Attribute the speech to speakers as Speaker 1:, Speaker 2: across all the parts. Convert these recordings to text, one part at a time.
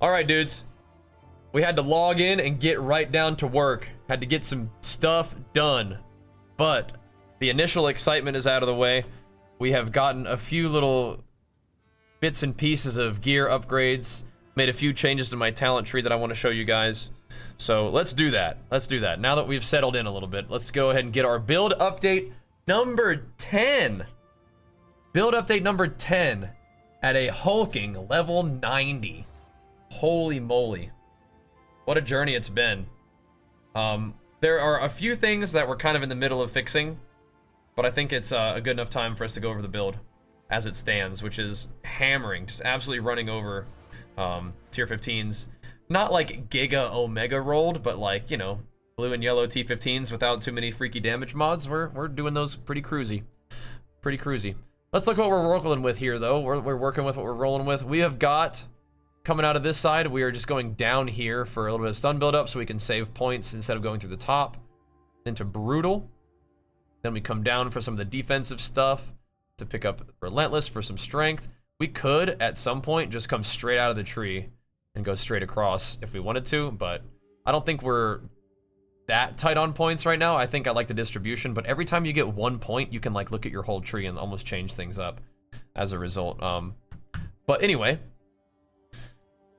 Speaker 1: All right, dudes. We had to log in and get right down to work. Had to get some stuff done. But the initial excitement is out of the way. We have gotten a few little bits and pieces of gear upgrades. Made a few changes to my talent tree that I want to show you guys. So let's do that. Let's do that. Now that we've settled in a little bit, let's go ahead and get our build update number 10. Build update number 10 at a hulking level 90. Holy moly. What a journey it's been. There are a few things that we're kind of in the middle of fixing, but I think it's a good enough time for us to go over the build as it stands, which is hammering, just absolutely running over tier 15s. Not like Giga Omega rolled, but like, you know, blue and yellow T15s without too many freaky damage mods. We're doing those pretty cruisy. Pretty cruisy. Let's look what we're rolling with here, though. We're working with what we're rolling with. We have got, coming out of this side, we are just going down here for a little bit of stun build up so we can save points instead of going through the top. Into Brutal. Then we come down for some of the defensive stuff to pick up Relentless for some strength. We could, at some point, just come straight out of the tree and go straight across if we wanted to, but I don't think we're that tight on points right now. I think I like the distribution, but every time you get 1 point, you can like look at your whole tree and almost change things up as a result. But anyway,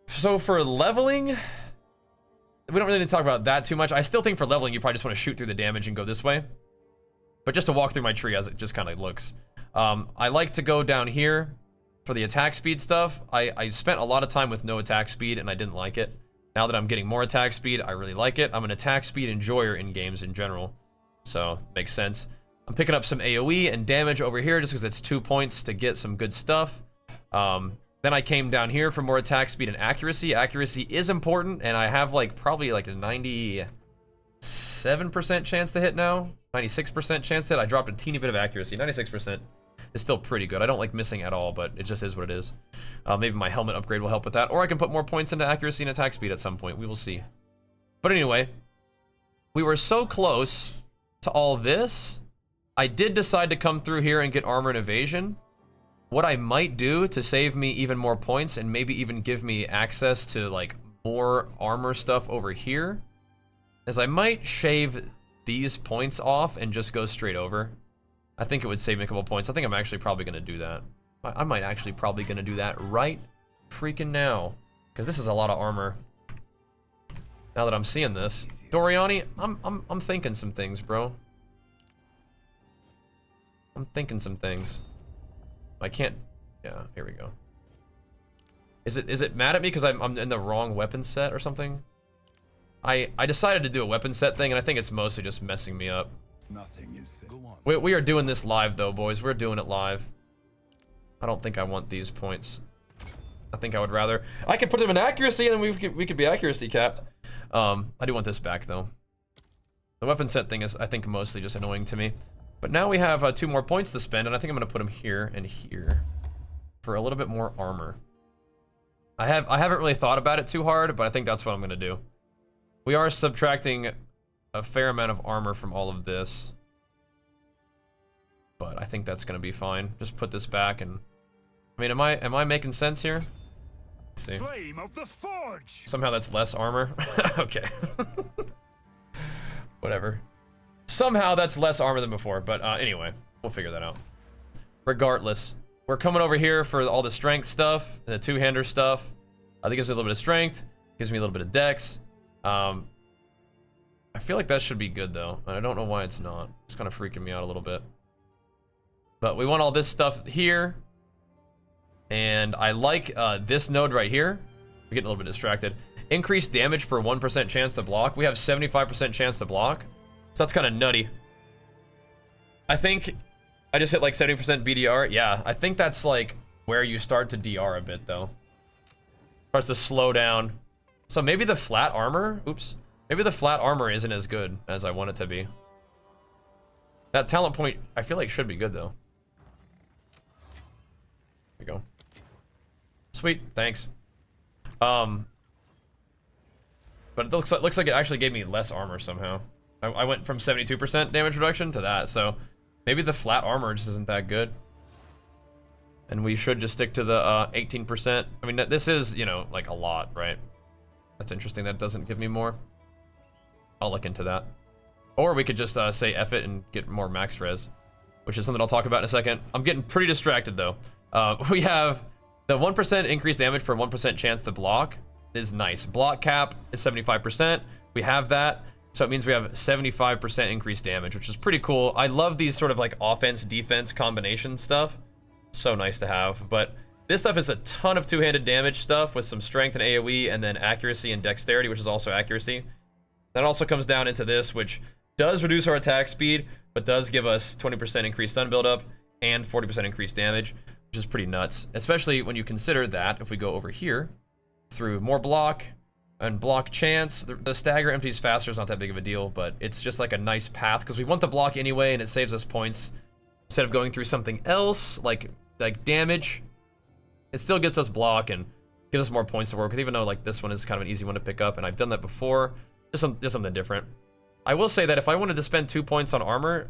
Speaker 1: so for leveling, we don't really need to talk about that too much. I still think for leveling, you probably just want to shoot through the damage and go this way. But just to walk through my tree as it just kind of looks. I like to go down here for the attack speed stuff. I spent a lot of time with no attack speed and I didn't like it. Now that I'm getting more attack speed, I really like it. I'm an attack speed enjoyer in games in general, so makes sense. I'm picking up some AoE and damage over here just because it's 2 points to get some good stuff. Then I came down here for more attack speed and accuracy. Accuracy is important, and I have like probably like a 97% chance to hit now. 96% chance to hit. I dropped a teeny bit of accuracy. 96% is still pretty good. I don't like missing at all, but it just is what it is. Maybe my helmet upgrade will help with that, or I can put more points into accuracy and attack speed at some point. We will see. But anyway, we were so close to all this. I did decide to come through here and get armor and evasion. What I might do to save me even more points and maybe even give me access to like more armor stuff over here is I might shave these points off and just go straight over. I think it would save me a couple points. I think I'm actually probably going to do that. I might actually probably going to do that right freaking now, because this is a lot of armor. Now that I'm seeing this, Doriani, I'm thinking some things, bro. I'm thinking some things. I can't. Yeah, here we go. Is it mad at me because I'm in the wrong weapon set or something? I decided to do a weapon set thing, and I think it's mostly just messing me up.
Speaker 2: Nothing is said. Go on.
Speaker 1: We are doing this live though, boys. We're doing it live. I don't think I want these points. I think I would rather. I could put them in accuracy, and then we could be accuracy capped. I do want this back though. The weapon set thing is, I think, mostly just annoying to me. But now we have 2 more points to spend, and I think I'm gonna put them here and here for a little bit more armor. I haven't really thought about it too hard, but I think that's what I'm gonna do. We are subtracting a fair amount of armor from all of this, but I think that's gonna be fine. Just put this back, and I mean, am I making sense here? Let's see.
Speaker 2: Flame of the forge.
Speaker 1: Somehow that's less armor. Okay. Whatever. Somehow that's less armor than before, but anyway, we'll figure that out. Regardless, we're coming over here for all the strength stuff, the two-hander stuff. I think gives me a little bit of strength, gives me a little bit of dex. I feel like that should be good though, and I don't know why it's not. It's kind of freaking me out a little bit. But we want all this stuff here, and I like this node right here. We're getting a little bit distracted. Increased damage per 1% chance to block. We have 75% chance to block, so that's kind of nutty. I think I just hit like 70% BDR. Yeah, I think that's like where you start to DR a bit though. Starts to slow down. So maybe the flat armor, oops. Maybe the flat armor isn't as good as I want it to be. That talent point, I feel like should be good though. There we go. Sweet, thanks. But it looks like it actually gave me less armor somehow. I went from 72% damage reduction to that, so maybe the flat armor just isn't that good. And we should just stick to the 18%. I mean, this is, you know, like a lot, right? That's interesting that it doesn't give me more. I'll look into that. Or we could just say F it and get more max res, which is something I'll talk about in a second. I'm getting pretty distracted though. We have the 1% increased damage for 1% chance to block is nice. Block cap is 75%. We have that. So it means we have 75% increased damage, which is pretty cool. I love these sort of like offense defense combination stuff. So nice to have. But this stuff is a ton of two-handed damage stuff with some strength and AoE and then accuracy and dexterity, which is also accuracy. That also comes down into this, which does reduce our attack speed, but does give us 20% increased stun buildup and 40% increased damage, which is pretty nuts. Especially when you consider that if we go over here through more block and block chance, the stagger empties faster is not that big of a deal, but it's just like a nice path because we want the block anyway and it saves us points instead of going through something else like damage. It still gets us block and gives us more points to work with, even though like this one is kind of an easy one to pick up and I've done that before. Just something different. I will say that if I wanted to spend 2 points on armor,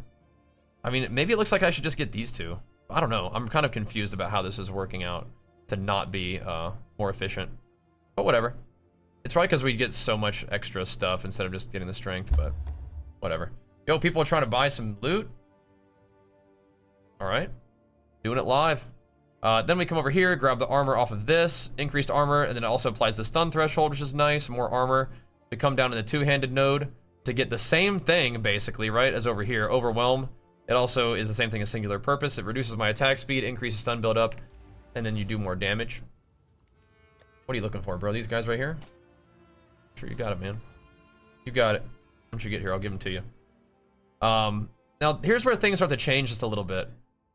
Speaker 1: I mean, maybe it looks like I should just get these two. I don't know. I'm kind of confused about how this is working out to not be more efficient. But whatever. It's probably because we get so much extra stuff instead of just getting the strength, but whatever. Yo, people are trying to buy some loot. All right. Doing it live. Then we come over here, grab the armor off of this, increased armor, and then it also applies the stun threshold, which is nice. More armor. We come down to the two-handed node to get the same thing, basically, right, as over here. Overwhelm. It also is the same thing as singular purpose. It reduces my attack speed, increases stun buildup, and then you do more damage. What are you looking for, bro? These guys right here? Sure, you got it, man. You got it. Once you get here, I'll give them to you. Now, here's where things start to change just a little bit.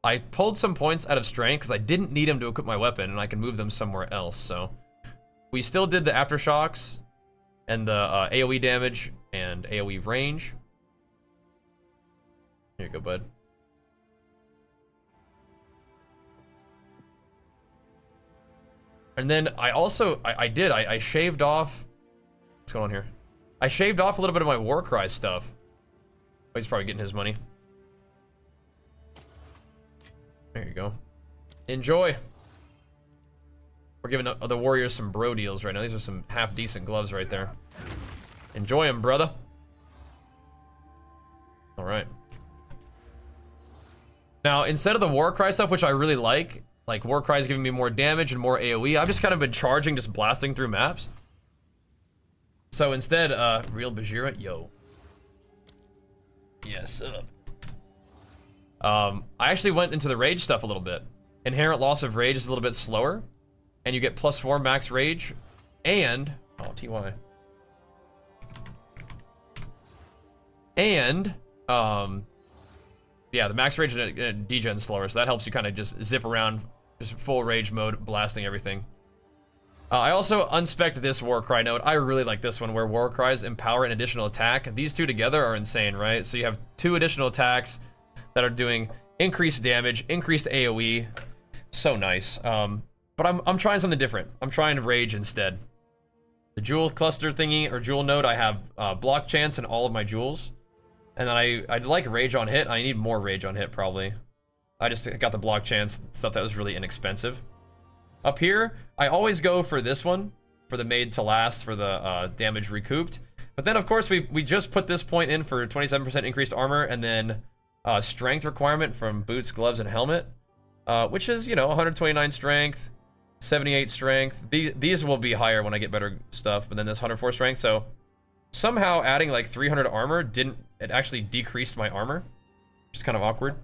Speaker 1: I pulled some points out of strength because I didn't need them to equip my weapon, and I can move them somewhere else, so... We still did the aftershocks and the AoE damage and AoE range. Here you go, bud. And then I also, I shaved off... What's going on here? I shaved off a little bit of my Warcry stuff. Oh, he's probably getting his money. There you go. Enjoy. We're giving the Warriors some bro deals right now. These are some half-decent gloves right there. Enjoy them, brother. All right. Now, instead of the Warcry stuff, which I really like Warcry is giving me more damage and more AoE, I've just kind of been charging, just blasting through maps. So instead, real Bajheera, yo. Yes, I actually went into the rage stuff a little bit. Inherent loss of rage is a little bit slower. And you get +4 max rage. And, oh, TY. And, yeah, the max rage and degen slower, so that helps you kind of just zip around, just full rage mode, blasting everything. I also unspec'd this Warcry node. I really like this one, where Warcries empower an additional attack. These two together are insane, right? So you have 2 additional attacks that are doing increased damage, increased AoE. So nice. But I'm trying something different. I'm trying rage instead. The jewel cluster thingy, or jewel node, I have block chance in all of my jewels. And then I'd like rage on hit. I need more rage on hit, probably. I just got the block chance, stuff that was really inexpensive. Up here, I always go for this one, for the made to last, for the damage recouped. But then, of course, we just put this point in for 27% increased armor, and then strength requirement from boots, gloves, and helmet. Which is, you know, 129 strength, 78 strength. These will be higher when I get better stuff, but then this 104 strength. So somehow adding like 300 armor it actually decreased my armor, which is kind of awkward.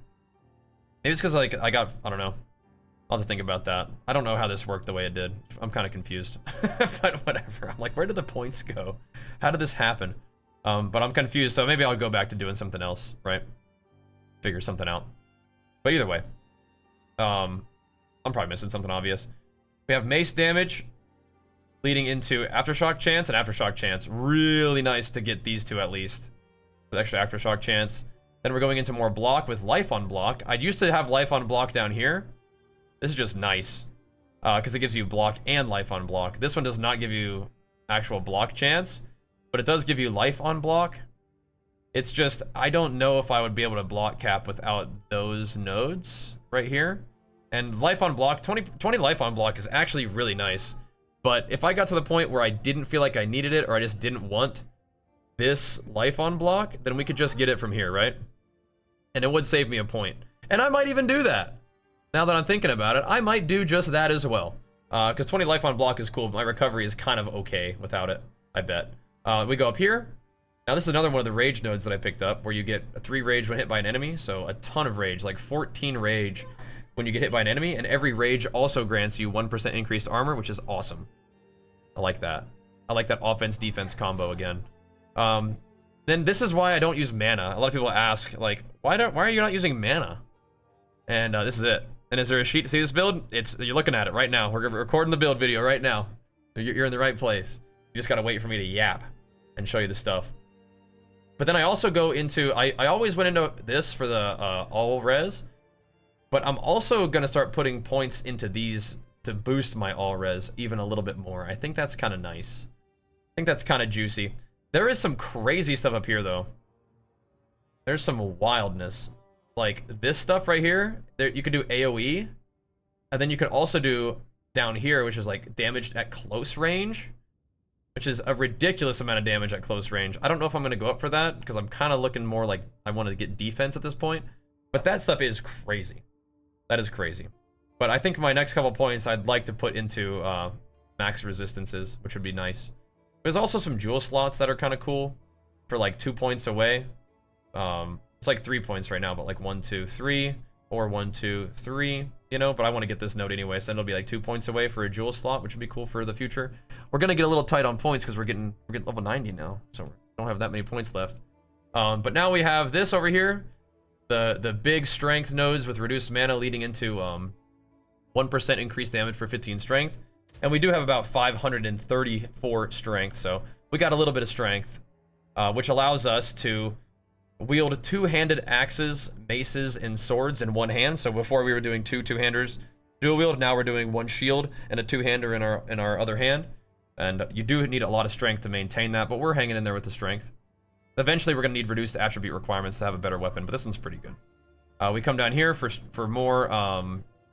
Speaker 1: Maybe it's because like I don't know. I'll have to think about that. I don't know how this worked the way it did. I'm kind of confused, but whatever. I'm like, where did the points go? How did this happen? But I'm confused, so maybe I'll go back to doing something else, right? Figure something out. But either way, I'm probably missing something obvious. We have mace damage leading into aftershock chance and aftershock chance. Really nice to get these two at least with extra aftershock chance. Then we're going into more block with life on block. I used to have life on block down here. This is just nice because it gives you block and life on block. This one does not give you actual block chance, but it does give you life on block. It's just, I don't know if I would be able to block cap without those nodes right here. And life on block, 20 life on block is actually really nice. But if I got to the point where I didn't feel like I needed it, or I just didn't want this life on block, then we could just get it from here, right? And it would save me a point. And I might even do that. Now that I'm thinking about it, I might do just that as well. Because 20 life on block is cool, but my recovery is kind of okay without it, I bet. We go up here. Now this is another one of the rage nodes that I picked up, where you get a 3 rage when hit by an enemy, so a ton of rage, like 14 rage when you get hit by an enemy, and every rage also grants you 1% increased armor, which is awesome. I like that. I like that offense-defense combo again. Then this is why I don't use mana. A lot of people ask, like, why are you not using mana? And this is it. And is there a sheet to see this build? You're looking at it right now. We're recording the build video right now. You're in the right place. You just gotta wait for me to yap and show you the stuff. But then I also go into, I always went into this for the all res, but I'm also gonna start putting points into these to boost my all res even a little bit more. I think that's kind of nice. I think that's kind of juicy. There is some crazy stuff up here though. There's some wildness. Like this stuff right here, you could do AoE, and then you could also do down here, which is like damage at close range, which is a ridiculous amount of damage at close range. I don't know if I'm gonna go up for that, because I'm kind of looking more like I want to get defense at this point, but that stuff is crazy. That is crazy. But I think my next couple points I'd like to put into max resistances, which would be nice. There's also some jewel slots that are kind of cool for like 2 points away. It's like 3 points right now, but like 1, 2, 3, or 1, 2, 3, you know, but I want to get this node anyway, so then it'll be like 2 points away for a jewel slot, which would be cool for the future. We're gonna get a little tight on points because we're getting level 90 now, so we don't have that many points left. But now we have this over here, the big strength nodes with reduced mana leading into 1% increased damage for 15 strength, and we do have about 534 strength, so we got a little bit of strength, which allows us to wield two-handed axes, maces, and swords in one hand. So before we were doing two-handers dual wield, now we're doing one shield and a two-hander in our other hand. And you do need a lot of strength to maintain that, but we're hanging in there with the strength. Eventually, we're gonna need reduced attribute requirements to have a better weapon, but this one's pretty good. We come down here for more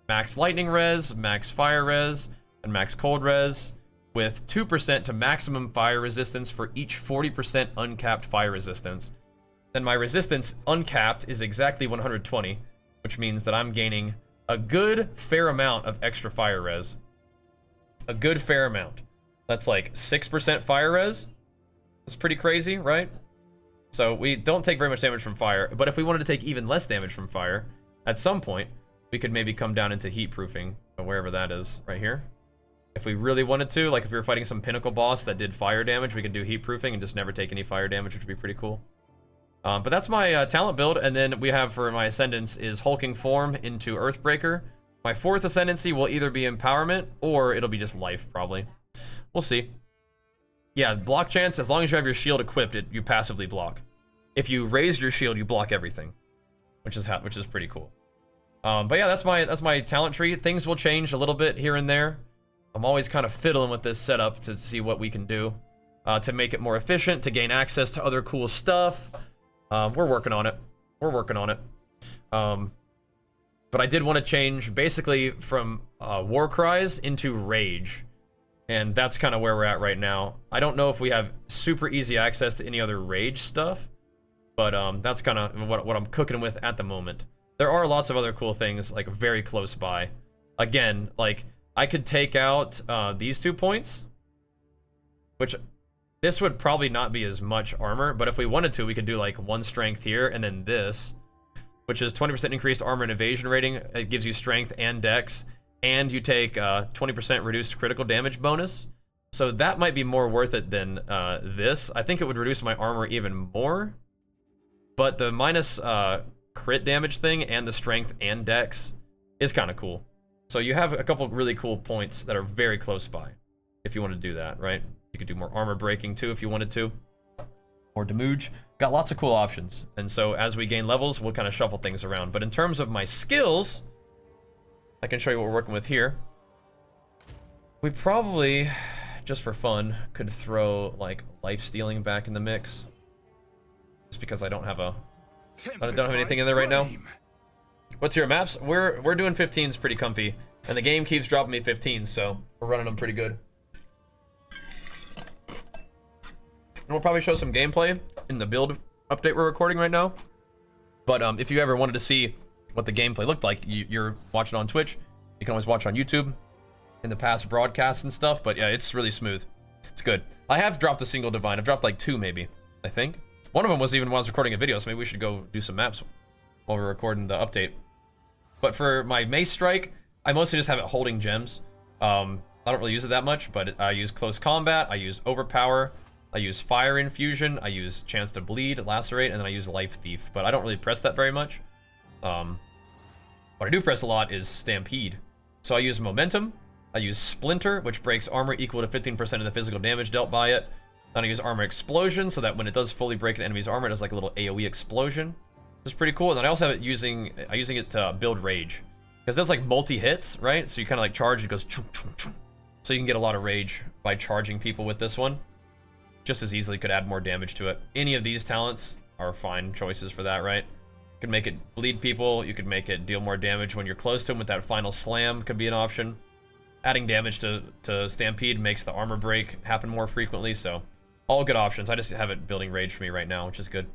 Speaker 1: max lightning res, max fire res, and max cold res, with 2% to maximum fire resistance for each 40% uncapped fire resistance. Then my resistance uncapped is exactly 120, which means that I'm gaining a good fair amount of extra fire res. A good fair amount. That's like 6% fire res. That's pretty crazy, right? So we don't take very much damage from fire, but if we wanted to take even less damage from fire, at some point, we could maybe come down into heat proofing, wherever that is, right here. If we really wanted to, like if we were fighting some pinnacle boss that did fire damage, we could do heat proofing and just never take any fire damage, which would be pretty cool. But that's my talent build, and then we have for my ascendants is hulking form into Earthbreaker. My 4th ascendancy will either be empowerment or it'll be just life, probably. We'll see. Yeah, block chance, as long as you have your shield equipped, you passively block. If you raise your shield, you block everything, which is pretty cool. But yeah, that's my talent tree. Things will change a little bit here and there. I'm always kind of fiddling with this setup to see what we can do to make it more efficient, to gain access to other cool stuff. We're working on it. We're working on it. But I did want to change basically from war cries into rage. And that's kind of where we're at right now. I don't know if we have super easy access to any other rage stuff, but that's kind of what I'm cooking with at the moment. There are lots of other cool things like very close by. Again, like I could take out these 2 points, which this would probably not be as much armor, but if we wanted to, we could do like 1 strength here and then this, which is 20% increased armor and evasion rating. It gives you strength and dex, and you take 20% reduced critical damage bonus. So that might be more worth it than this. I think it would reduce my armor even more, but the minus crit damage thing and the strength and dex is kind of cool. So you have a couple really cool points that are very close by if you want to do that, right? You could do more armor breaking too if you wanted to. Or damage. Got lots of cool options. And so as we gain levels, we'll kind of shuffle things around. But in terms of my skills, I can show you what we're working with here. We probably, just for fun, could throw like life stealing back in the mix. Just because I don't have anything in there right now. What's your maps? We're doing 15s pretty comfy, and the game keeps dropping me 15s, so we're running them pretty good. And we'll probably show some gameplay in the build update we're recording right now. But if you ever wanted to see what the gameplay looked like, you're watching on Twitch. You can always watch on YouTube in the past broadcasts and stuff. But yeah, it's really smooth. It's good. I have dropped a single divine. I've dropped like 2 maybe, I think. One of them was even when I was recording a video, so maybe we should go do some maps while we're recording the update. But for my mace strike, I mostly just have it holding gems. I don't really use it that much, but I use close combat, I use overpower, I use fire infusion, I use chance to bleed, lacerate, and then I use life thief. But I don't really press that very much. What I do press a lot is stampede. So I use momentum, I use splinter, which breaks armor equal to 15% of the physical damage dealt by it. Then I use armor explosion, so that when it does fully break an enemy's armor, it does like a little AoE explosion. It's pretty cool. And then I also have it using it to build rage, because that's like multi-hits, right? So you kind of like charge, it goes chung, chung, chung. So you can get a lot of rage by charging people with this one. Just as easily could add more damage to it. Any of these talents are fine choices for that, right? You could make it bleed people, you could make it deal more damage when you're close to them with that final slam could be an option. Adding damage to Stampede makes the armor break happen more frequently, so all good options. I just have it building rage for me right now, which is good.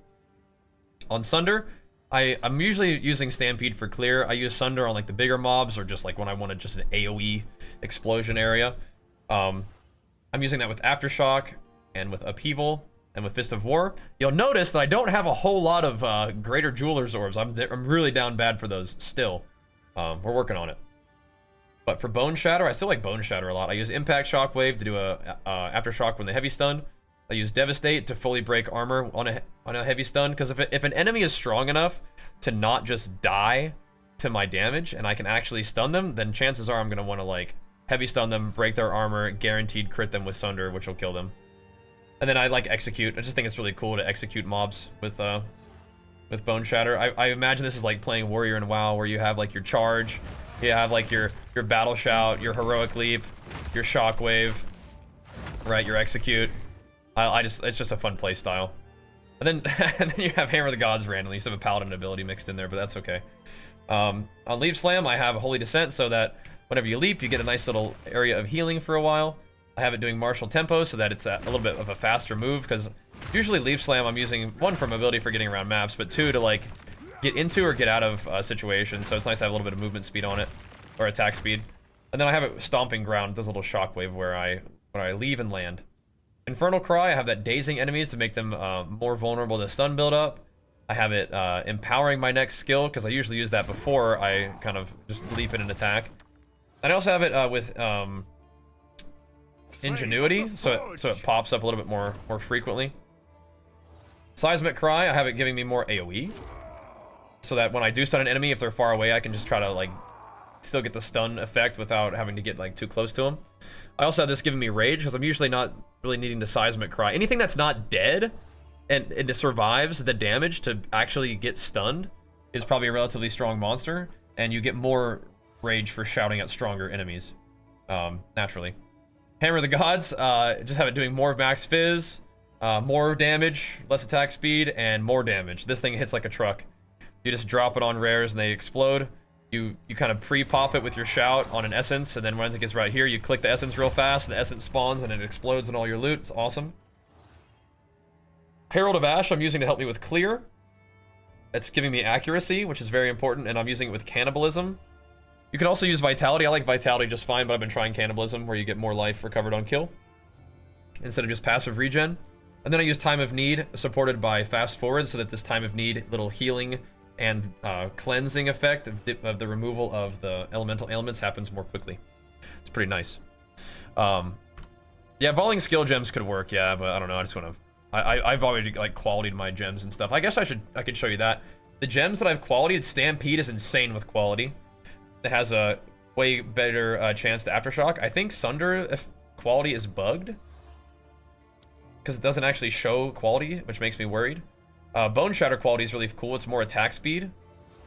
Speaker 1: On Sunder, I'm usually using Stampede for clear. I use Sunder on like the bigger mobs or just like when I wanted just an AoE explosion area. I'm using that with Aftershock and with Upheaval and with Fist of War. You'll notice that I don't have a whole lot of Greater Jeweler's Orbs. I'm really down bad for those still. We're working on it. But for Bone Shatter, I still like Bone Shatter a lot. I use Impact Shockwave to do a Aftershock when they heavy stun. I use Devastate to fully break armor on a heavy stun, because if an enemy is strong enough to not just die to my damage and I can actually stun them, then chances are I'm going to want to like heavy stun them, break their armor, guaranteed crit them with Sunder, which will kill them. And then I like Execute. I just think it's really cool to execute mobs with Bone Shatter. I imagine this is like playing Warrior in WoW, where you have like your charge, you have like your Battle Shout, your Heroic Leap, your Shockwave, right, your Execute. It's just a fun play style. And then you have Hammer of the Gods randomly. You just have a Paladin ability mixed in there, but that's okay. On Leap Slam, I have a Holy Descent, so that whenever you leap, you get a nice little area of healing for a while. I have it doing Martial Tempo, so that it's a little bit of a faster move, because usually Leap Slam I'm using, 1, for mobility for getting around maps, but 2, to like get into or get out of situations, so it's nice to have a little bit of movement speed on it, or attack speed. And then I have it Stomping Ground, does a little Shockwave where I leave and land. Infernal Cry, I have that dazing enemies to make them more vulnerable to stun buildup. I have it empowering my next skill, because I usually use that before I kind of just leap in and attack. And I also have it with Ingenuity, so it pops up a little bit more frequently. Seismic Cry, I have it giving me more AoE, so that when I do stun an enemy, if they're far away, I can just try to like still get the stun effect without having to get like too close to them. I also have this giving me rage, because I'm usually not really needing to Seismic Cry. Anything that's not dead and it survives the damage to actually get stunned is probably a relatively strong monster, and you get more rage for shouting at stronger enemies, naturally. Hammer of the Gods, just have it doing more max fizz, more damage, less attack speed, and more damage. This thing hits like a truck. You just drop it on rares and they explode. You kind of pre-pop it with your shout on an essence, and then once it gets right here, you click the essence real fast, and the essence spawns, and it explodes in all your loot. It's awesome. Herald of Ash I'm using to help me with clear. It's giving me accuracy, which is very important, and I'm using it with cannibalism. You can also use Vitality. I like Vitality just fine, but I've been trying Cannibalism, where you get more life recovered on kill, instead of just passive regen. And then I use Time of Need, supported by Fast Forward, so that this Time of Need little healing and cleansing effect of the removal of the elemental ailments happens more quickly. It's pretty nice. Yeah, volleying skill gems could work, yeah, but I don't know, I just want to... I've already like qualityed my gems and stuff. I guess I could show you that. The gems that I've qualityed, Stampede is insane with quality. It has a way better chance to Aftershock. I think Sunder, if quality is bugged, because it doesn't actually show quality, which makes me worried. Bone Shatter quality is really cool. It's more attack speed.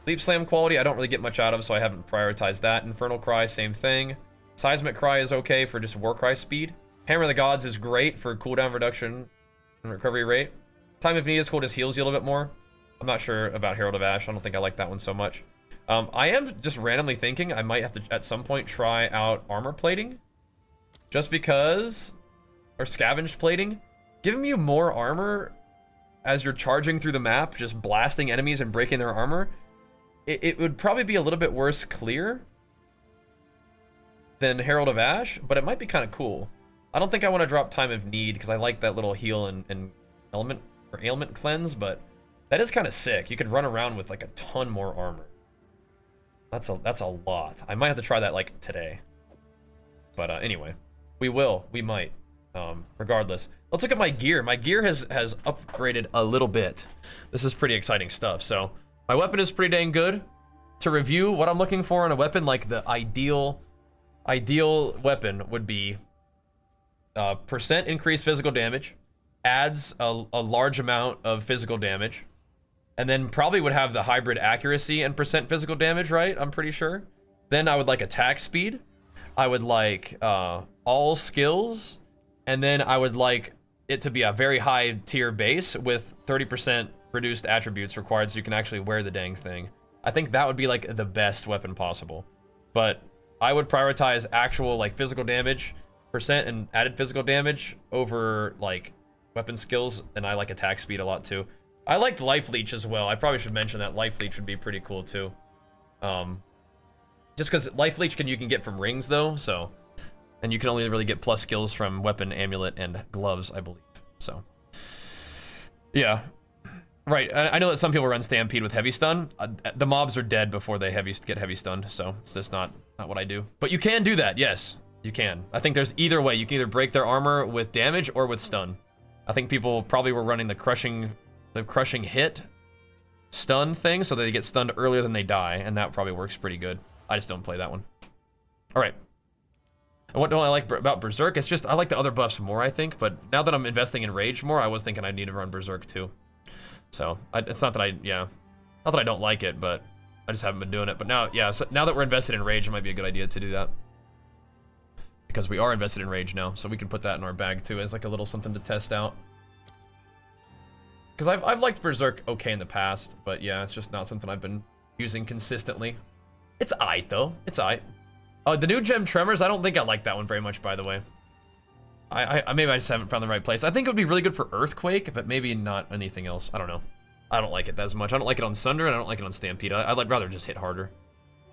Speaker 1: Leap Slam quality, I don't really get much out of, so I haven't prioritized that. Infernal Cry, same thing. Seismic Cry is okay for just Warcry speed. Hammer of the Gods is great for cooldown reduction and recovery rate. Time of Need is cool, just heals you a little bit more. I'm not sure about Herald of Ash. I don't think I like that one so much. I am just randomly thinking I might have to at some point try out armor plating, just because, or scavenged plating, giving you more armor as you're charging through the map, just blasting enemies and breaking their armor. It would probably be a little bit worse clear than Herald of Ash, but it might be kind of cool. I don't think I want to drop Time of Need because I like that little heal and element or ailment cleanse, but that is kind of sick. You could run around with like a ton more armor. That's a lot. I might have to try that like today. But anyway, we might. Regardless, let's look at my gear. My gear has upgraded a little bit. This is pretty exciting stuff. So my weapon is pretty dang good. To review what I'm looking for in a weapon, like the ideal weapon would be percent increased physical damage, adds a large amount of physical damage, and then probably would have the hybrid accuracy and percent physical damage, right? I'm pretty sure. Then I would like attack speed. I would like all skills, and then I would like it to be a very high tier base with 30% reduced attributes required so you can actually wear the dang thing. I think that would be like the best weapon possible. But I would prioritize actual like physical damage percent and added physical damage over like weapon skills, and I like attack speed a lot too. I liked Life Leech as well. I probably should mention that Life Leech would be pretty cool too. Just because Life Leech you can get from rings though, so, and you can only really get plus skills from weapon, amulet, and gloves, I believe. So, yeah, right. I know that some people run Stampede with heavy stun. The mobs are dead before they get heavy stunned, so it's just not what I do. But you can do that, yes, you can. I think there's either way. You can either break their armor with damage or with stun. I think people probably were running the crushing hit stun thing, so they get stunned earlier than they die, and that probably works pretty good. I just don't play that one. All right. And what don't I like about Berserk? It's just I like the other buffs more, I think, but now that I'm investing in Rage more, I was thinking I need to run Berserk too. So it's not that not that I don't like it, but I just haven't been doing it. But now, yeah, so now that we're invested in Rage, it might be a good idea to do that. Because we are invested in Rage now, so we can put that in our bag too as like a little something to test out. Because I've liked Berserk okay in the past, but yeah, it's just not something I've been using consistently. It's aight though, it's aight. Oh, the new gem Tremors, I don't think I like that one very much, by the way. Maybe I just haven't found the right place. I think it would be really good for Earthquake, but maybe not anything else. I don't know. I don't like it as much. I don't like it on Sunder, and I don't like it on Stampede. I'd rather just hit harder.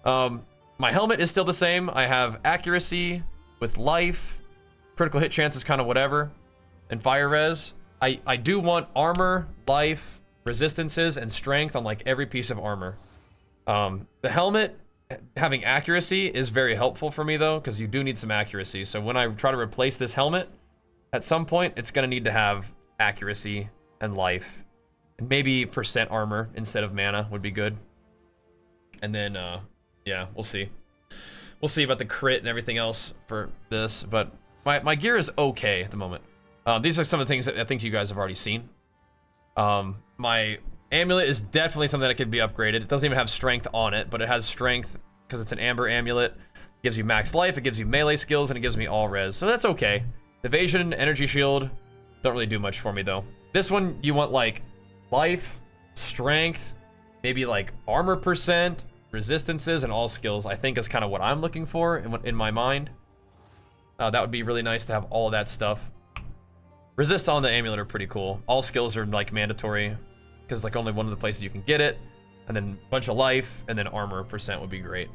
Speaker 1: My helmet is still the same. I have accuracy with life. Critical hit chance is kind of whatever. And fire res. I do want armor, life, resistances, and strength on like every piece of armor. The helmet having accuracy is very helpful for me though, because you do need some accuracy. So when I try to replace this helmet, at some point it's gonna need to have accuracy and life, and maybe percent armor instead of mana would be good. And then yeah, we'll see about the crit and everything else for this, but my gear is okay at the moment. These are some of the things that I think you guys have already seen. My amulet is definitely something that could be upgraded. It doesn't even have strength on it, but it has strength because it's an amber amulet. It gives you max life, it gives you melee skills, and it gives me all res, so that's okay. Evasion, energy shield, don't really do much for me though. This one, you want like life, strength, maybe like armor percent, resistances, and all skills, I think is kind of what I'm looking for in my mind. That would be really nice to have all of that stuff. Resists on the amulet are pretty cool. All skills are like mandatory, because like only one of the places you can get it, and then a bunch of life, and then armor percent would be great.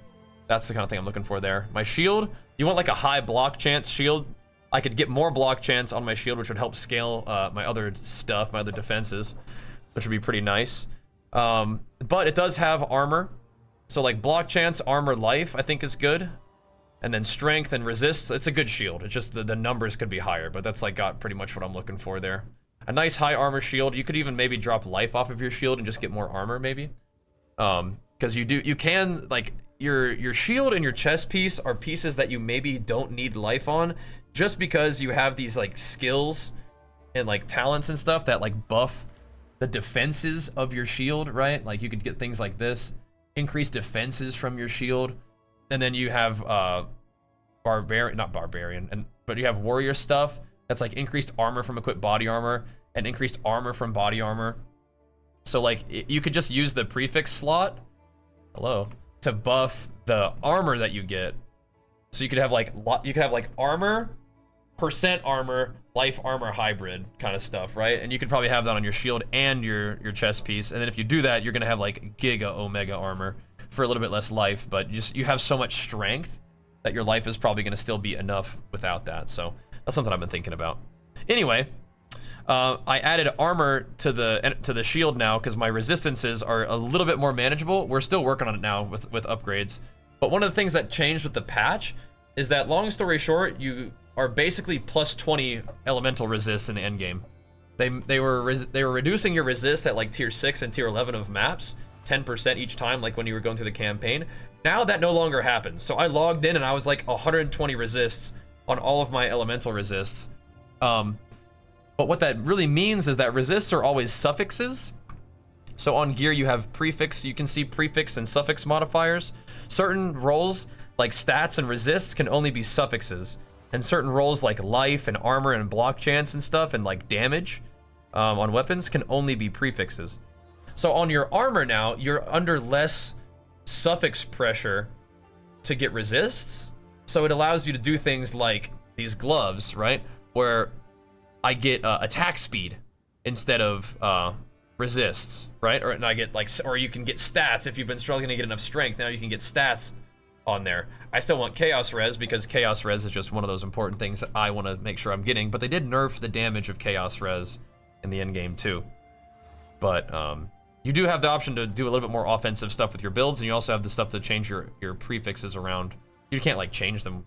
Speaker 1: That's the kind of thing I'm looking for there. My shield, you want like a high block chance shield. I could get more block chance on my shield, which would help scale my other stuff, my other defenses, which would be pretty nice. But it does have armor, so like block chance, armor, life, I think is good. And then strength and resist, it's a good shield. It's just the numbers could be higher, but that's like got pretty much what I'm looking for there. A nice high armor shield. You could even maybe drop life off of your shield and just get more armor maybe. Because you can, like, your shield and your chest piece are pieces that you maybe don't need life on, just because you have these like skills and like talents and stuff that like buff the defenses of your shield, right? Like you could get things like this, increased defenses from your shield. And then you have Barbarian, but you have warrior stuff that's like increased armor from equipped body armor and increased armor from body armor. So like you could just use the prefix slot. Hello. to buff the armor that you get. So you could have like armor, percent armor, life armor hybrid kind of stuff, right? And you could probably have that on your shield and your chest piece. And then if you do that, you're gonna have like giga omega armor for a little bit less life, but you have so much strength that your life is probably gonna still be enough without that. So that's something I've been thinking about. Anyway, I added armor to the shield now because my resistances are a little bit more manageable. We're still working on it now with upgrades. But one of the things that changed with the patch is that, long story short, you are basically plus 20 elemental resist in the end game. They were reducing your resist at like tier 6 and tier 11 of maps, 10% each time, like when you were going through the campaign. Now that no longer happens. So I logged in and I was like 120 resists on all of my elemental resists. But what that really means is that resists are always suffixes. So on gear you have prefix, you can see prefix and suffix modifiers. Certain roles like stats and resists can only be suffixes. And certain roles like life and armor and block chance and stuff and like damage on weapons can only be prefixes. So on your armor now, you're under less suffix pressure to get resists. So it allows you to do things like these gloves, right? Where I get attack speed instead of resists, right? Or I get like, or you can get stats if you've been struggling to get enough strength. Now you can get stats on there. I still want chaos res because chaos res is just one of those important things that I want to make sure I'm getting. But they did nerf the damage of chaos res in the end game too. But you do have the option to do a little bit more offensive stuff with your builds, and you also have the stuff to change your prefixes around. You can't like change them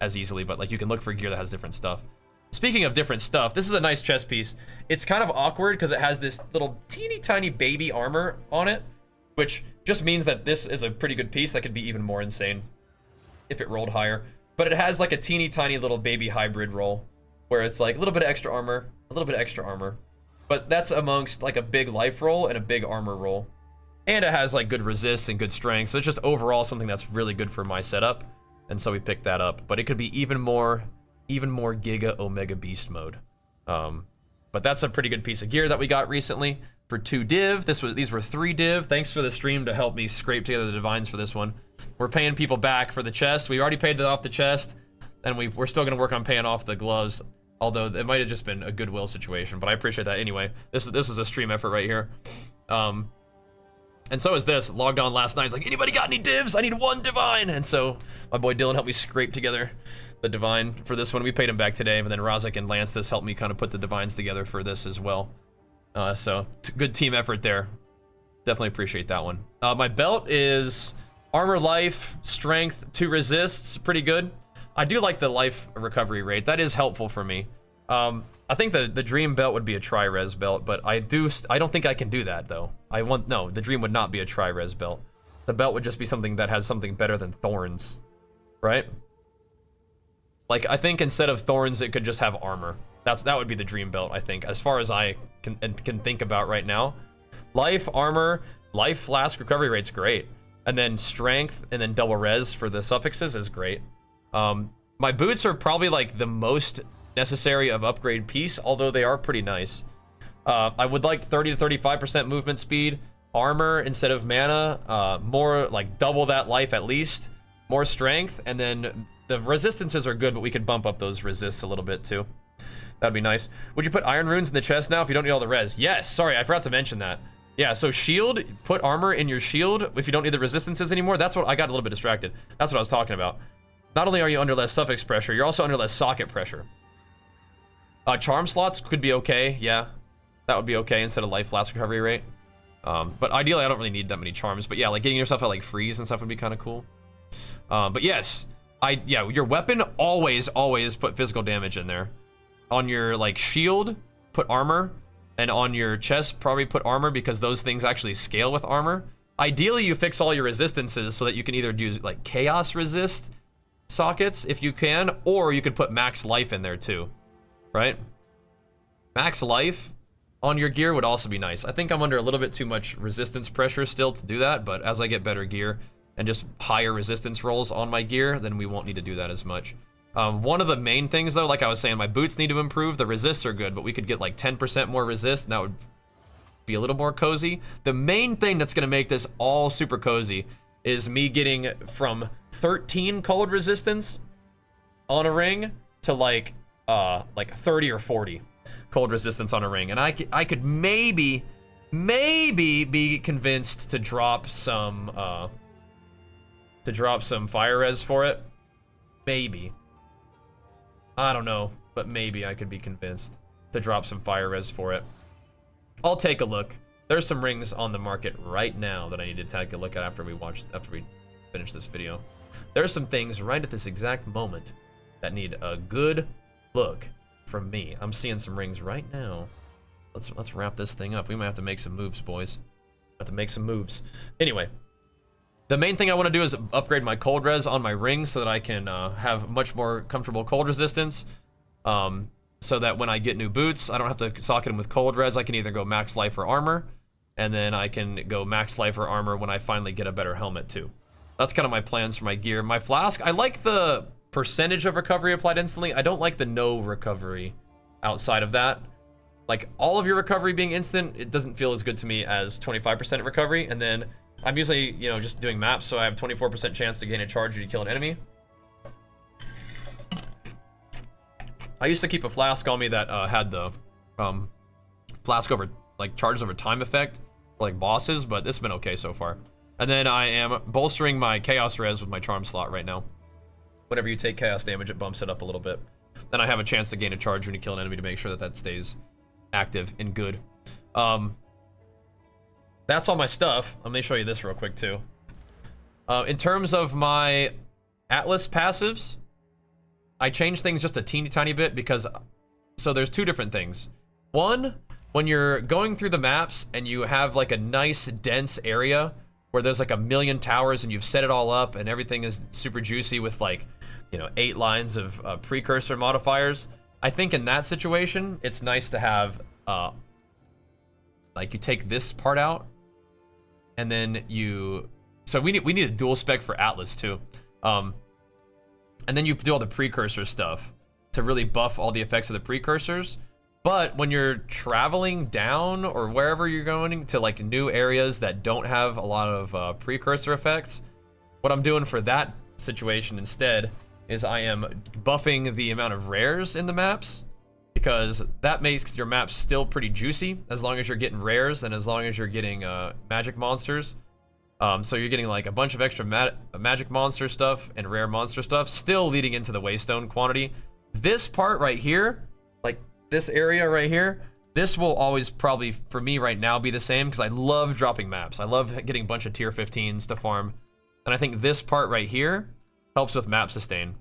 Speaker 1: as easily, but like you can look for gear that has different stuff. Speaking of different stuff, this is a nice chest piece. It's kind of awkward because it has this little teeny tiny baby armor on it, which just means that this is a pretty good piece that could be even more insane if it rolled higher. But it has like a teeny tiny little baby hybrid roll where it's like a little bit of extra armor, a little bit of extra armor. But that's amongst like a big life roll and a big armor roll. And it has like good resist and good strength. So it's just overall something that's really good for my setup. And so we picked that up. But it could be even more giga omega beast mode. But that's a pretty good piece of gear that we got recently for 2 div. These were 3 div. Thanks for the stream to help me scrape together the divines for this one. We're paying people back for the chest. We already paid off the chest, and we're still gonna work on paying off the gloves. Although it might have just been a goodwill situation, but I appreciate that anyway. This is a stream effort right here. And so is this. Logged on last night. He's like, anybody got any divs? I need 1 divine. And so my boy Dylan helped me scrape together the divine for this one. We paid him back today, but then Razak and Lances helped me kind of put the divines together for this as well. So good team effort there. Definitely appreciate that one. My belt is armor, life, strength, 2 resists. Pretty good. I do like the life recovery rate. That is helpful for me. I think the dream belt would be a tri-res belt, but I don't think I can do that though. No, the dream would not be a tri-res belt. The belt would just be something that has something better than thorns, right? Like I think instead of thorns, it could just have armor. That would be the dream belt, I think, as far as I can think about right now. Life, armor, life flask recovery rate's great, and then strength and then double res for the suffixes is great. My boots are probably like the most necessary of upgrade piece, although they are pretty nice. I would like 30 to 35% movement speed, armor instead of mana, more like double that life at least, more strength, and then the resistances are good, but we could bump up those resists a little bit too. That'd be nice. Would you put iron runes in the chest now if you don't need all the res? Yes, sorry, I forgot to mention that. Yeah, so shield, put armor in your shield if you don't need the resistances anymore. That's what I got a little bit distracted. That's what I was talking about. Not only are you under less suffix pressure, you're also under less socket pressure. Charm slots could be okay, yeah. That would be okay instead of life flask recovery rate. But ideally, I don't really need that many charms. But yeah, like getting yourself at like freeze and stuff would be kind of cool. But yes, your weapon always put physical damage in there. On your like shield, put armor, and on your chest, probably put armor because those things actually scale with armor. Ideally, you fix all your resistances so that you can either do like chaos resist sockets if you can, or you could put max life in there too, right? Max life on your gear would also be nice. I think I'm under a little bit too much resistance pressure still to do that, but as I get better gear and just higher resistance rolls on my gear, then we won't need to do that as much. One of the main things though, like I was saying, my boots need to improve. The resists are good, but we could get like 10% more resist, and that would be a little more cozy. The main thing that's gonna make this all super cozy is me getting from 13 cold resistance on a ring to like 30 or 40 cold resistance on a ring. And I could maybe be convinced to drop some fire res for it. Maybe. I don't know, but maybe I could be convinced to drop some fire res for it. I'll take a look. There's some rings on the market right now that I need to take a look at after we finish this video. There's some things right at this exact moment that need a good look from me. I'm seeing some rings right now. Let's wrap this thing up. We might have to make some moves, boys. Have to make some moves. Anyway, the main thing I want to do is upgrade my cold res on my ring so that I can have much more comfortable cold resistance. So that when I get new boots, I don't have to socket them with cold res. I can either go max life or armor, and then I can go max life or armor when I finally get a better helmet too. That's kind of my plans for my gear. My flask, I like the percentage of recovery applied instantly. I don't like the no recovery outside of that. Like all of your recovery being instant, it doesn't feel as good to me as 25% recovery. And then I'm usually, you know, just doing maps, so I have 24% chance to gain a charge or to kill an enemy. I used to keep a flask on me that had the flask over, like charges over time effect for like bosses, but this has been okay so far. And then I am bolstering my chaos res with my charm slot right now. Whenever you take chaos damage, it bumps it up a little bit. Then I have a chance to gain a charge when you kill an enemy to make sure that that stays active and good. That's all my stuff. Let me show you this real quick too. In terms of my Atlas passives, I changed things just a teeny tiny bit because, so there's two different things. One, when you're going through the maps and you have like a nice dense area where there's like a million towers and you've set it all up and everything is super juicy with like, you know, 8 lines of precursor modifiers. I think in that situation, it's nice to have, like you take this part out and then you, so we need a dual spec for Atlas too. And then you do all the precursor stuff to really buff all the effects of the precursors. But when you're traveling down or wherever you're going to like new areas that don't have a lot of precursor effects, what I'm doing for that situation instead is I am buffing the amount of rares in the maps, because that makes your maps still pretty juicy as long as you're getting rares and as long as you're getting magic monsters. So you're getting like a bunch of extra magic monster stuff and rare monster stuff, still leading into the waystone quantity. This part right here, like this area right here, this will always probably, for me right now, be the same because I love dropping maps. I love getting a bunch of tier 15s to farm. And I think this part right here helps with map sustain.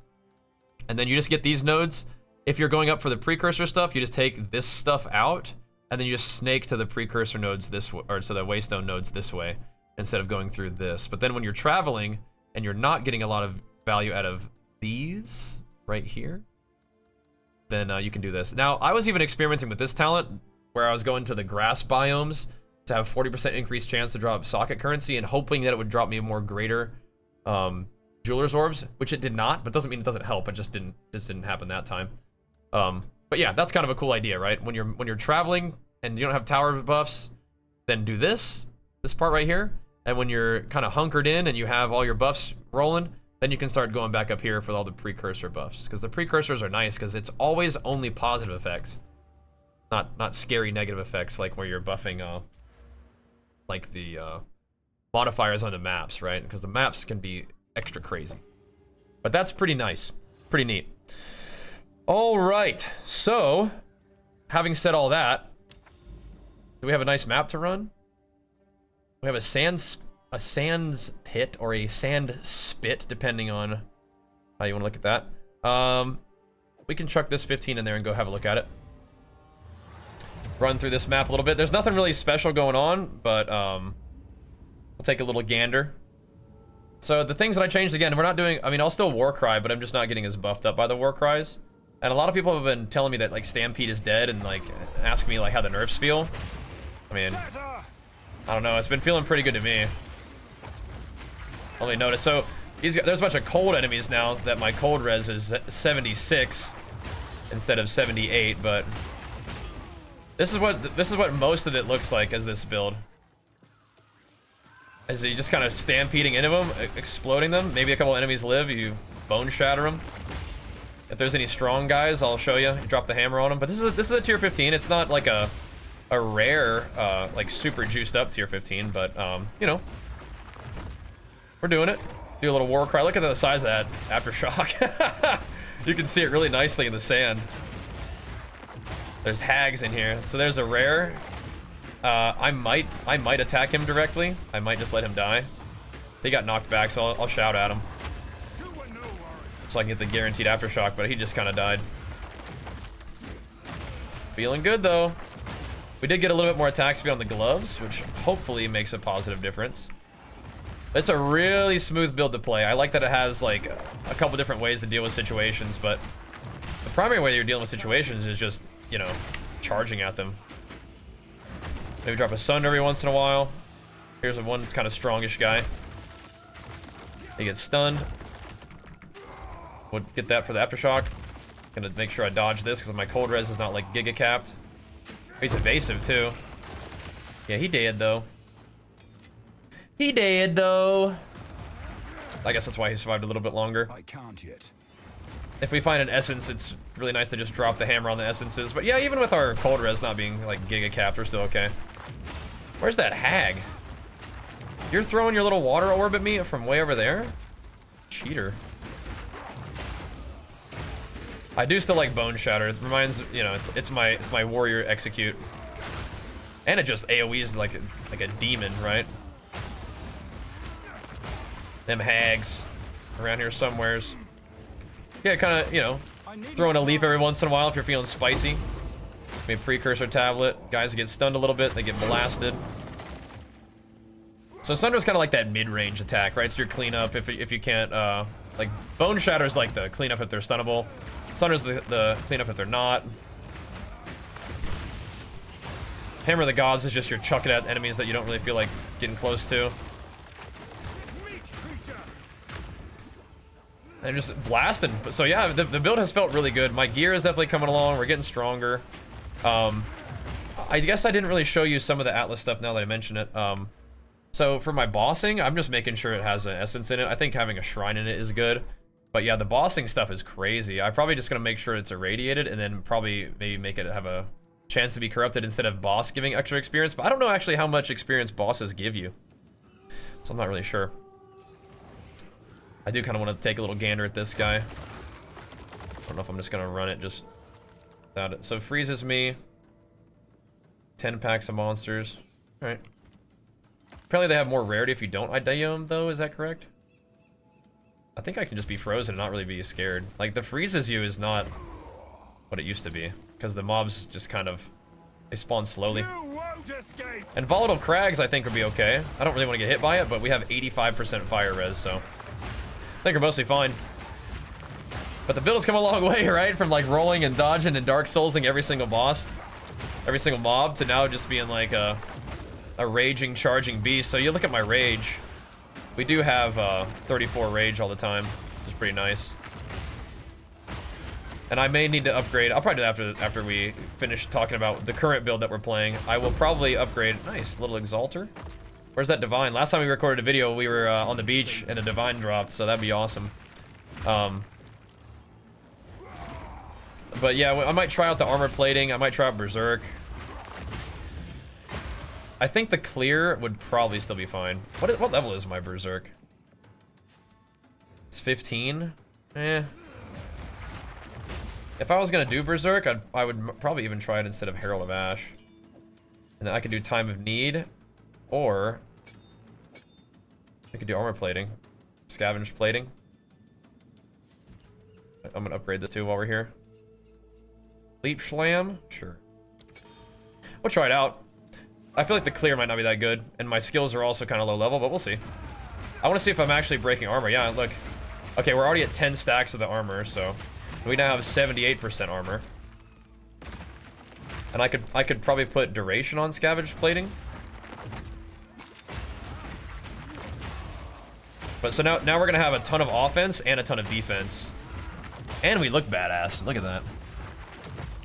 Speaker 1: And then you just get these nodes. If you're going up for the precursor stuff, you just take this stuff out and then you just snake to the precursor nodes this way, or to the waystone nodes this way, instead of going through this. But then when you're traveling and you're not getting a lot of value out of these right here, then you can do this. Now, I was even experimenting with this talent where I was going to the grass biomes to have 40% increased chance to drop socket currency and hoping that it would drop me more greater jeweler's orbs, which it did not, but doesn't mean it doesn't help. It just didn't happen that time. But yeah, that's kind of a cool idea, right? When you're traveling and you don't have tower buffs, then do this part right here. And when you're kind of hunkered in and you have all your buffs rolling, then you can start going back up here for all the precursor buffs. Because the precursors are nice because it's always only positive effects. Not scary negative effects like where you're buffing like the modifiers on the maps, right? Because the maps can be extra crazy. But that's pretty nice. Pretty neat. All right. So, having said all that, do we have a nice map to run? We have a sands pit or a sand spit, depending on how you want to look at that. We can chuck this 15 in there and go have a look at it. Run through this map a little bit. There's nothing really special going on, but we'll take a little gander. So the things that I changed again, we're not doing, I mean, I'll still Warcry, but I'm just not getting as buffed up by the Warcries. And a lot of people have been telling me that like Stampede is dead and like asking me like how the nerfs feel. I mean, I don't know, it's been feeling pretty good to me. Only notice, so there's a bunch of cold enemies now that my cold res is 76 instead of 78, but this is what most of it looks like as this build. As he just kind of stampeding into them, exploding them. Maybe a couple enemies live, you bone shatter them. If there's any strong guys, I'll show you. You drop the hammer on them. But this is a tier 15. It's not like a rare, like super juiced up tier 15, but you know, we're doing it. Do a little war cry. Look at the size of that aftershock. You can see it really nicely in the sand. There's hags in here. So there's a rare. I might attack him directly. I might just let him die. He got knocked back, so I'll shout at him. So I can get the guaranteed aftershock, but he just kind of died. Feeling good though. We did get a little bit more attack speed on the gloves, which hopefully makes a positive difference. It's a really smooth build to play. I like that it has like a couple different ways to deal with situations, but the primary way you're dealing with situations is just, you know, charging at them. Maybe drop a sun every once in a while. Here's a one kind of strongish guy. He gets stunned. Would get that for the aftershock. Gonna make sure I dodge this because my cold res is not like giga capped. He's evasive too. Yeah, he dead though. He dead though. I guess that's why he survived a little bit longer.
Speaker 2: I can't yet.
Speaker 1: If we find an essence, it's really nice to just drop the hammer on the essences. But yeah, even with our cold res not being like giga capped, we're still okay. Where's that hag? You're throwing your little water orb at me from way over there? Cheater. I do still like Bone Shatter. It reminds, you know, it's my warrior execute. And it just AoEs like a demon, right? Them hags around here somewheres. Yeah, kind of, you know, throwing a leaf every once in a while if you're feeling spicy. Maybe a precursor tablet. Guys get stunned a little bit, they get blasted. So Sunder's kind of like that mid-range attack, right? It's your cleanup if you can't, like Bone Shatter's like the cleanup if they're stunnable. Sunder's the cleanup if they're not. Hammer of the Gods is just your chucking at enemies that you don't really feel like getting close to. And just blasting. So yeah, the build has felt really good. My gear is definitely coming along. We're getting stronger. I guess I didn't really show you some of the Atlas stuff now that I mention it. So for my bossing, I'm just making sure it has an essence in it. I think having a shrine in it is good. But yeah, the bossing stuff is crazy. I'm probably just gonna make sure it's irradiated and then probably maybe make it have a chance to be corrupted instead of boss giving extra experience. But I don't know actually how much experience bosses give you. So I'm not really sure. I do kind of want to take a little gander at this guy. I don't know if I'm just gonna run it just without it. So it freezes me. 10 packs of monsters. Alright. Apparently they have more rarity if you don't ID them though, is that correct? I think I can just be frozen and not really be scared. Like the freezes you is not what it used to be. Because the mobs just kind of, they spawn slowly. And volatile crags I think would be okay. I don't really want to get hit by it, but we have 85% fire res, so I think we're mostly fine. But the build has come a long way, right? From like rolling and dodging and Dark Soulsing every single boss, every single mob, to now just being like a raging, charging beast. So you look at my rage. We do have 34 rage all the time, which is pretty nice. And I may need to upgrade. I'll probably do that after we finish talking about the current build that we're playing. I will probably upgrade. Nice, little Exalter. Where's that Divine? Last time we recorded a video, we were on the beach and a Divine dropped, so that'd be awesome. But yeah, I might try out the armor plating. I might try out Berserk. I think the clear would probably still be fine. What level is my Berserk? It's 15? Eh. If I was gonna do Berserk, I would probably even try it instead of Herald of Ash. And then I could do Time of Need, or I could do armor plating, scavenge plating. I'm gonna upgrade this too while we're here. Leap Schlam? Sure. We'll try it out. I feel like the clear might not be that good, and my skills are also kind of low level, but we'll see. I want to see if I'm actually breaking armor. Yeah, look. Okay, we're already at 10 stacks of the armor, so we now have 78% armor. And I could probably put duration on scavenge plating. But so now we're gonna have a ton of offense and a ton of defense. And we look badass. Look at that.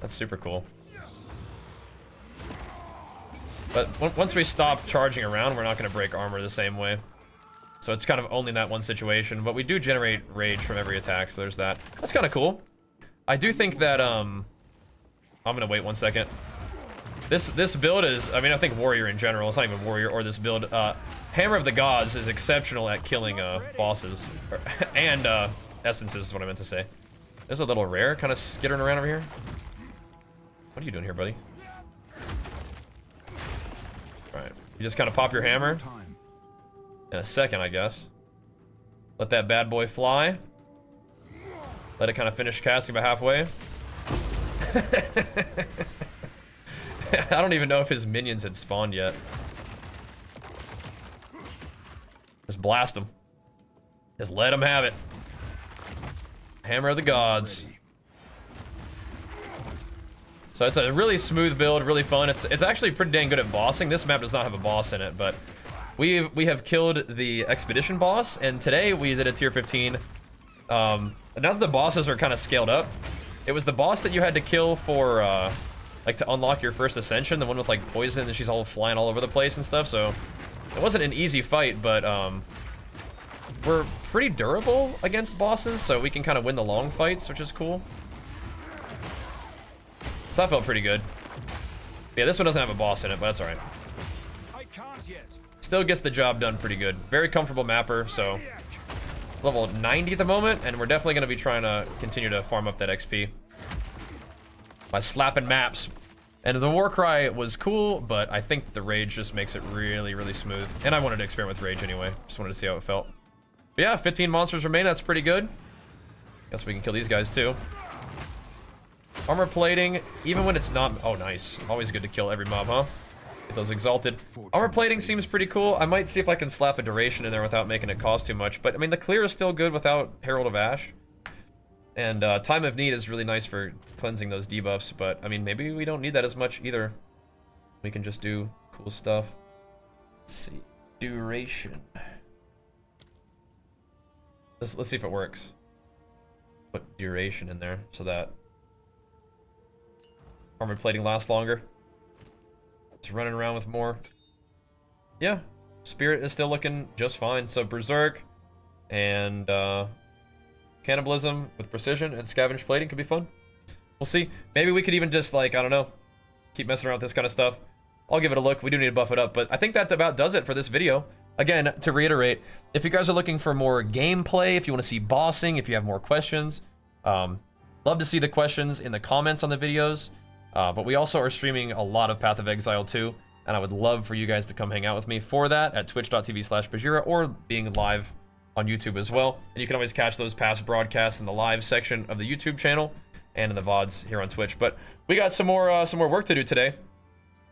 Speaker 1: That's super cool. But once we stop charging around, we're not going to break armor the same way. So it's kind of only in that one situation. But we do generate rage from every attack, so there's that. That's kind of cool. I do think that, I'm going to wait 1 second. This build is, I mean, I think Warrior in general, it's not even Warrior or this build. Hammer of the Gods is exceptional at killing bosses. And essences is what I meant to say. There's a little rare kind of skittering around over here. What are you doing here, buddy? Alright, you just kind of pop your hammer. In a second, I guess. Let that bad boy fly. Let it kind of finish casting by halfway. I don't even know if his minions had spawned yet. Just blast them. Just let them have it. Hammer of the Gods. So it's a really smooth build, really fun. It's actually pretty dang good at bossing. This map does not have a boss in it, but we have killed the expedition boss, and today we did a tier 15. Now that the bosses are kind of scaled up, it was the boss that you had to kill for like to unlock your first ascension, the one with like poison and she's all flying all over the place and stuff. So it wasn't an easy fight, but we're pretty durable against bosses, so we can kind of win the long fights, which is cool. So that felt pretty good. Yeah, this one doesn't have a boss in it, but that's all right.
Speaker 2: I can't yet.
Speaker 1: Still gets the job done pretty good. Very comfortable mapper, so level 90 at the moment, and we're definitely going to be trying to continue to farm up that XP by slapping maps. And the Warcry was cool, but I think the Rage just makes it really, really smooth. And I wanted to experiment with Rage anyway. Just wanted to see how it felt. But yeah, 15 monsters remain. That's pretty good. Guess we can kill these guys too. Armor plating, even when it's not... Oh, nice. Always good to kill every mob, huh? Get those exalted. Armor plating seems pretty cool. I might see if I can slap a duration in there without making it cost too much. But, I mean, the clear is still good without Herald of Ash. And Time of Need is really nice for cleansing those debuffs. But, I mean, maybe we don't need that as much either. We can just do cool stuff. Let's see. Duration. Let's see if it works. Put duration in there so that armor plating lasts longer. It's running around with more. Yeah, Spirit is still looking just fine. So Berserk and Cannibalism with Precision and Scavenge Plating could be fun. We'll see. Maybe we could even just, like, I don't know, keep messing around with this kind of stuff. I'll give it a look. We do need to buff it up, but I think that about does it for this video. Again, to reiterate, if you guys are looking for more gameplay, if you want to see bossing, if you have more questions, love to see the questions in the comments on the videos. But we also are streaming a lot of Path of Exile too, and I would love for you guys to come hang out with me for that at twitch.tv/Bajheera or being live on YouTube as well. And you can always catch those past broadcasts in the live section of the YouTube channel and in the VODs here on Twitch. But we got some more work to do today.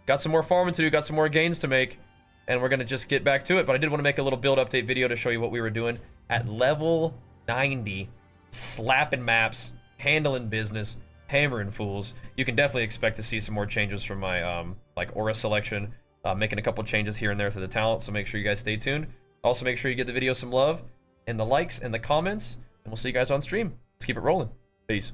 Speaker 1: Got some more farming to do, got some more gains to make, and we're gonna just get back to it. But I did want to make a little build update video to show you what we were doing at level 90, slapping maps, handling business, hammering fools. You can definitely expect to see some more changes from my like aura selection, making a couple changes here and there to the talent, so make sure you guys stay tuned. Also make sure you give the video some love and the likes and the comments, and we'll see you guys on stream. Let's keep it rolling. Peace.